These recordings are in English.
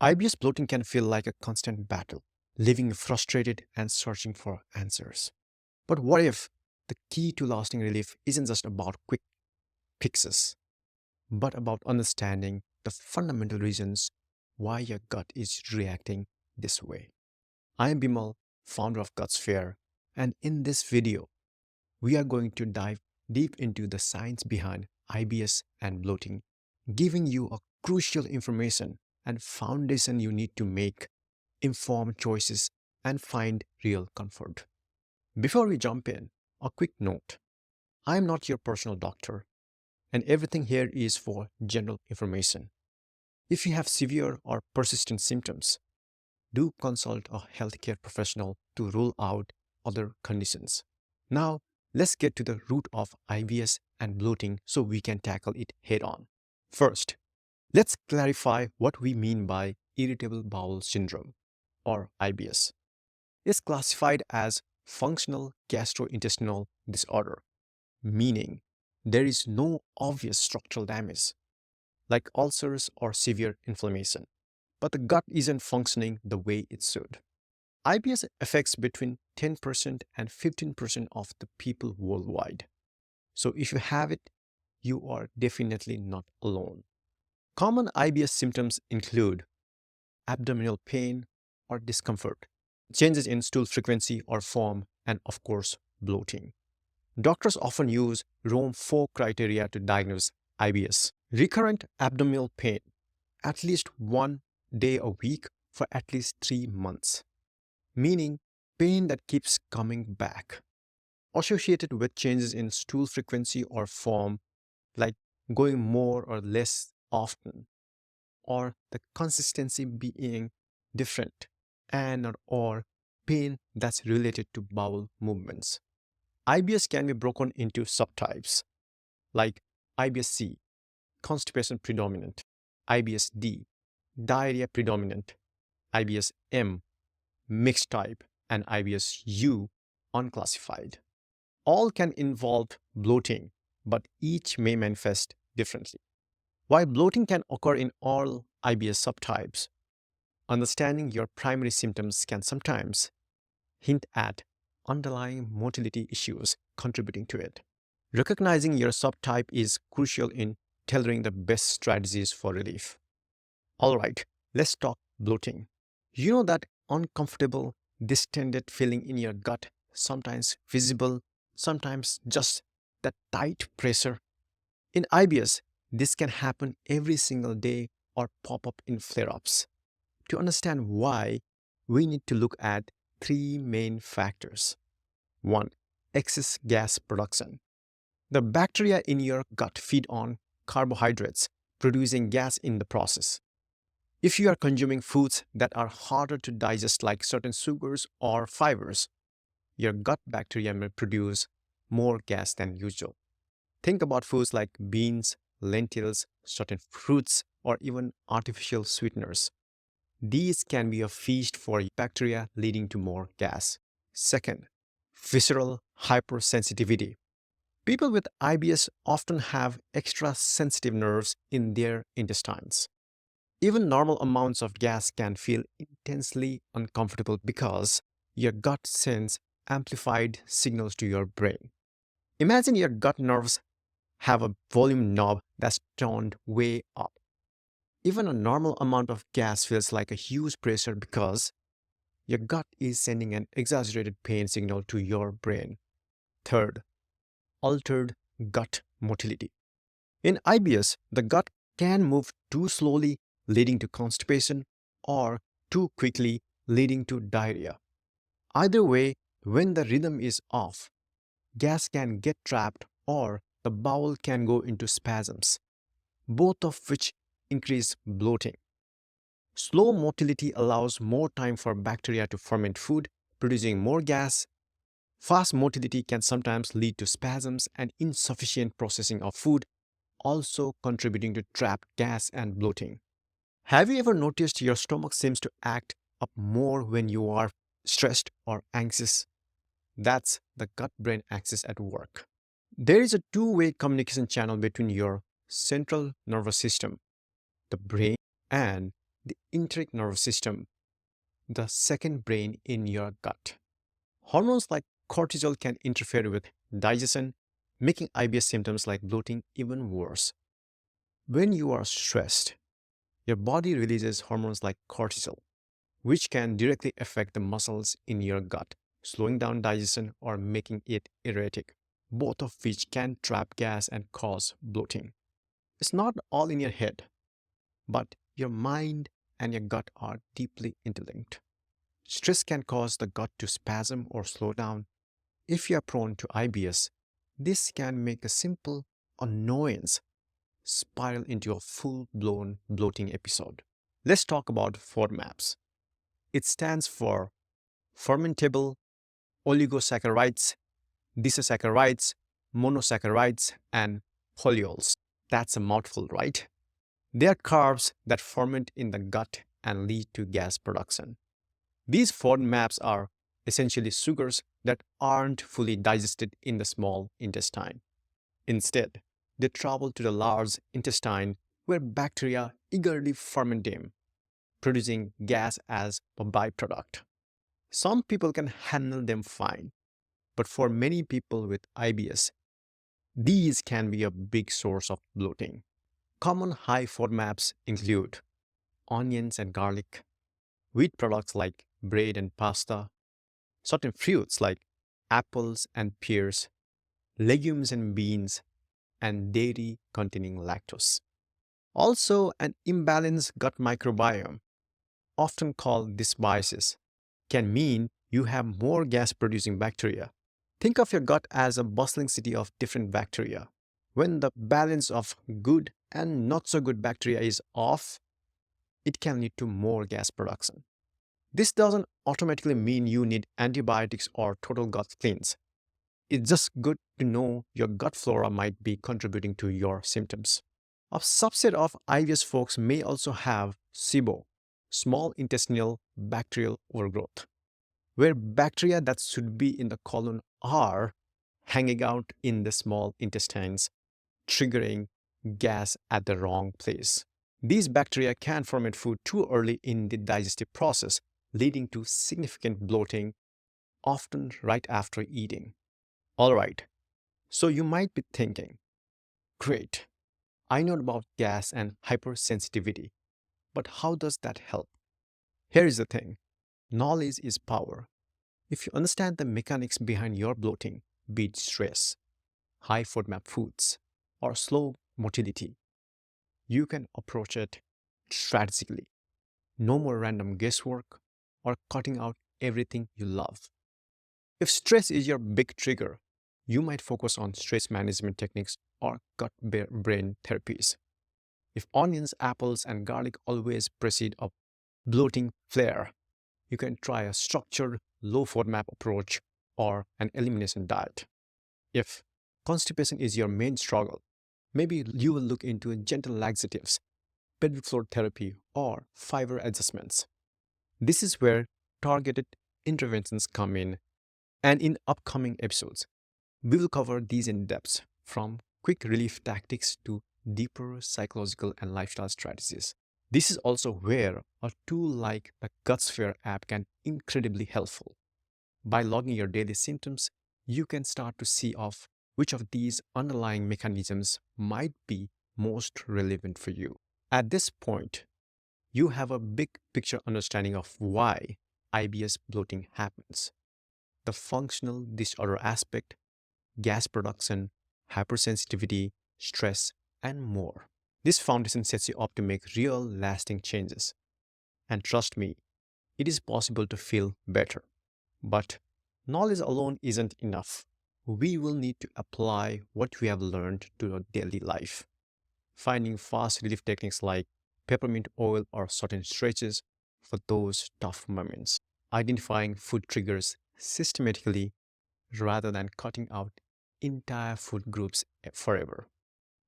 IBS bloating can feel like a constant battle, leaving you frustrated and searching for answers. But what if the key to lasting relief isn't just about quick fixes, but about understanding the fundamental reasons why your gut is reacting this way? I am Bimal, founder of Gutsphere, and in this video, we are going to dive deep into the science behind IBS and bloating, giving you a crucial information and foundation you need to make informed choices and find real comfort. Before we jump in, a quick note. I am not your personal doctor, and everything here is for general information. If you have severe or persistent symptoms, do consult a healthcare professional to rule out other conditions. Now, let's get to the root of IBS and bloating so we can tackle it head on. First, let's clarify what we mean by irritable bowel syndrome, or IBS. It's classified as functional gastrointestinal disorder, meaning there is no obvious structural damage, like ulcers or severe inflammation, but the gut isn't functioning the way it should. IBS affects between 10% and 15% of the people worldwide. So if you have it, you are definitely not alone. Common IBS symptoms include abdominal pain or discomfort, changes in stool frequency or form, and of course, bloating. Doctors often use Rome 4 criteria to diagnose IBS. Recurrent abdominal pain, at least 1 day a week for at least 3 months, meaning pain that keeps coming back. Associated with changes in stool frequency or form, like going more or less often, or the consistency being different, and or pain that's related to bowel movements. IBS can be broken into subtypes like IBS-C, constipation predominant, IBS-D, diarrhea predominant, IBS-M, mixed type, and IBS-U, unclassified. All can involve bloating, but each may manifest differently. While bloating can occur in all IBS subtypes, understanding your primary symptoms can sometimes hint at underlying motility issues contributing to it. Recognizing your subtype is crucial in tailoring the best strategies for relief. All right, let's talk bloating. You know that uncomfortable, distended feeling in your gut, sometimes visible, sometimes just that tight pressure? In IBS, this can happen every single day or pop up in flare ups. To understand why, we need to look at three main factors. 1. Excess gas production. The bacteria in your gut feed on carbohydrates, producing gas in the process. If you are consuming foods that are harder to digest, like certain sugars or fibers, your gut bacteria may produce more gas than usual. Think about foods like beans, lentils, certain fruits, or even artificial sweeteners. These can be a feast for bacteria, leading to more gas. Second, visceral hypersensitivity. People with IBS often have extra sensitive nerves in their intestines. Even normal amounts of gas can feel intensely uncomfortable because your gut sends amplified signals to your brain. Imagine your gut nerves have a volume knob that's turned way up. Even a normal amount of gas feels like a huge pressure because your gut is sending an exaggerated pain signal to your brain. Third, altered gut motility. In IBS, the gut can move too slowly, leading to constipation, or too quickly, leading to diarrhea. Either way, when the rhythm is off, gas can get trapped or the bowel can go into spasms, both of which increase bloating. Slow motility allows more time for bacteria to ferment food, producing more gas. Fast motility can sometimes lead to spasms and insufficient processing of food, also contributing to trapped gas and bloating. Have you ever noticed your stomach seems to act up more when you are stressed or anxious? That's the gut-brain axis at work. There is a two-way communication channel between your central nervous system, the brain, and the enteric nervous system, the second brain in your gut. Hormones like cortisol can interfere with digestion, making IBS symptoms like bloating even worse. When you are stressed, your body releases hormones like cortisol, which can directly affect the muscles in your gut, slowing down digestion or making it erratic, both of which can trap gas and cause bloating. It's not all in your head, but your mind and your gut are deeply interlinked. Stress can cause the gut to spasm or slow down. If you are prone to IBS, this can make a simple annoyance spiral into a full-blown bloating episode. Let's talk about FODMAPs. It stands for fermentable oligosaccharides, disaccharides, monosaccharides, and polyols. That's a mouthful, right? They are carbs that ferment in the gut and lead to gas production. These FODMAPs are essentially sugars that aren't fully digested in the small intestine. Instead, they travel to the large intestine where bacteria eagerly ferment them, producing gas as a byproduct. Some people can handle them fine, but for many people with IBS, these can be a big source of bloating. Common high FODMAPs include onions and garlic, wheat products like bread and pasta, certain fruits like apples and pears, legumes and beans, and dairy containing lactose. Also, an imbalanced gut microbiome, often called dysbiosis, can mean you have more gas producing bacteria. Think of your gut as a bustling city of different bacteria. When the balance of good and not so good bacteria is off, it can lead to more gas production. This doesn't automatically mean you need antibiotics or total gut cleanse. It's just good to know your gut flora might be contributing to your symptoms. A subset of IBS folks may also have SIBO, small intestinal bacterial overgrowth, where bacteria that should be in the colon are hanging out in the small intestines, triggering gas at the wrong place. These bacteria can ferment food too early in the digestive process, leading to significant bloating, often right after eating. Alright, so you might be thinking, great, I know about gas and hypersensitivity, but how does that help? Here is the thing, knowledge is power. If you understand the mechanics behind your bloating, be it stress, high FODMAP foods, or slow motility, you can approach it strategically. No more random guesswork or cutting out everything you love. If stress is your big trigger, you might focus on stress management techniques or gut-brain therapies. If onions, apples, and garlic always precede a bloating flare, you can try a structured low FODMAP approach or an elimination diet. If constipation is your main struggle, maybe you will look into gentle laxatives, pelvic floor therapy, or fiber adjustments. This is where targeted interventions come in, and in upcoming episodes, we will cover these in depth, from quick relief tactics to deeper psychological and lifestyle strategies. This is also where a tool like the Gutsphere app can be incredibly helpful. By logging your daily symptoms, you can start to see which of these underlying mechanisms might be most relevant for you. At this point, you have a big picture understanding of why IBS bloating happens. The functional disorder aspect, gas production, hypersensitivity, stress, and more. This foundation sets you up to make real, lasting changes. And trust me, it is possible to feel better. But knowledge alone isn't enough. We will need to apply what we have learned to our daily life. Finding fast relief techniques like peppermint oil or certain stretches for those tough moments. Identifying food triggers systematically rather than cutting out entire food groups forever.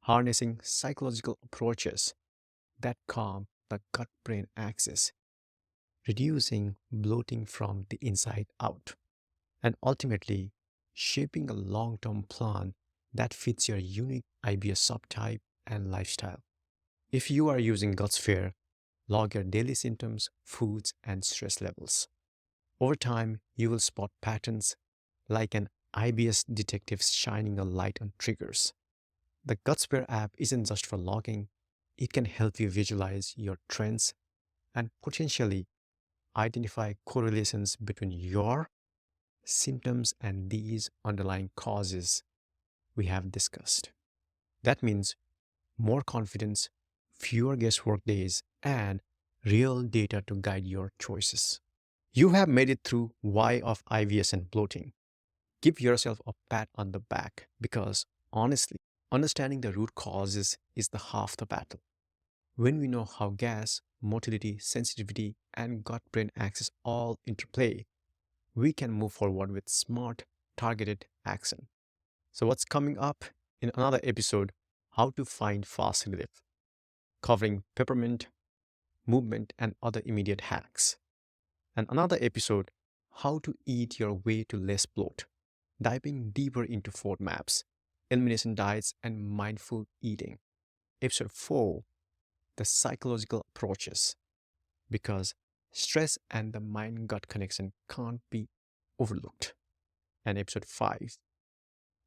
Harnessing psychological approaches that calm the gut-brain axis, reducing bloating from the inside out, and ultimately shaping a long-term plan that fits your unique IBS subtype and lifestyle. If you are using Gutsphere, Log your daily symptoms, foods, and stress levels. Over time, you will spot patterns like an IBS detective shining a light on triggers. The Gutsphere app isn't just for logging, it can help you visualize your trends and potentially identify correlations between your symptoms and these underlying causes we have discussed. That means more confidence, fewer guesswork days, and real data to guide your choices. You have made it through why of IBS and bloating. Give yourself a pat on the back because honestly, understanding the root causes is the half the battle. When we know how gas, motility, sensitivity, and gut-brain axis all interplay, we can move forward with smart, targeted action. So what's coming up in another episode, how to find fast relief, covering peppermint, movement, and other immediate hacks. And another episode, how to eat your way to less bloat, diving deeper into FODMAPs, elimination diets, and mindful eating. Episode 4, the psychological approaches, because stress and the mind-gut connection can't be overlooked. And episode 5,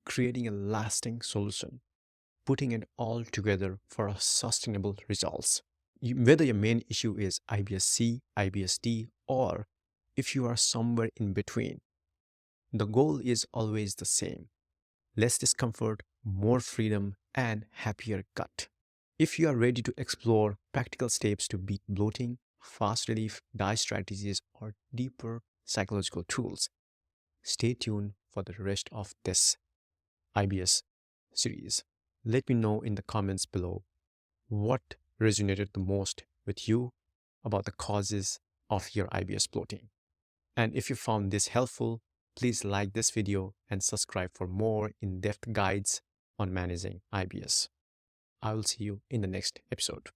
creating a lasting solution, putting it all together for a sustainable results. Whether your main issue is IBS-C, IBS-D, or if you are somewhere in between, the goal is always the same: less discomfort, more freedom, and happier gut. If you are ready to explore practical steps to beat bloating, fast relief, diet strategies, or deeper psychological tools, stay tuned for the rest of this IBS series. Let me know in the comments below what resonated the most with you about the causes of your IBS bloating. And if you found this helpful, please like this video and subscribe for more in-depth guides on managing IBS. I will see you in the next episode.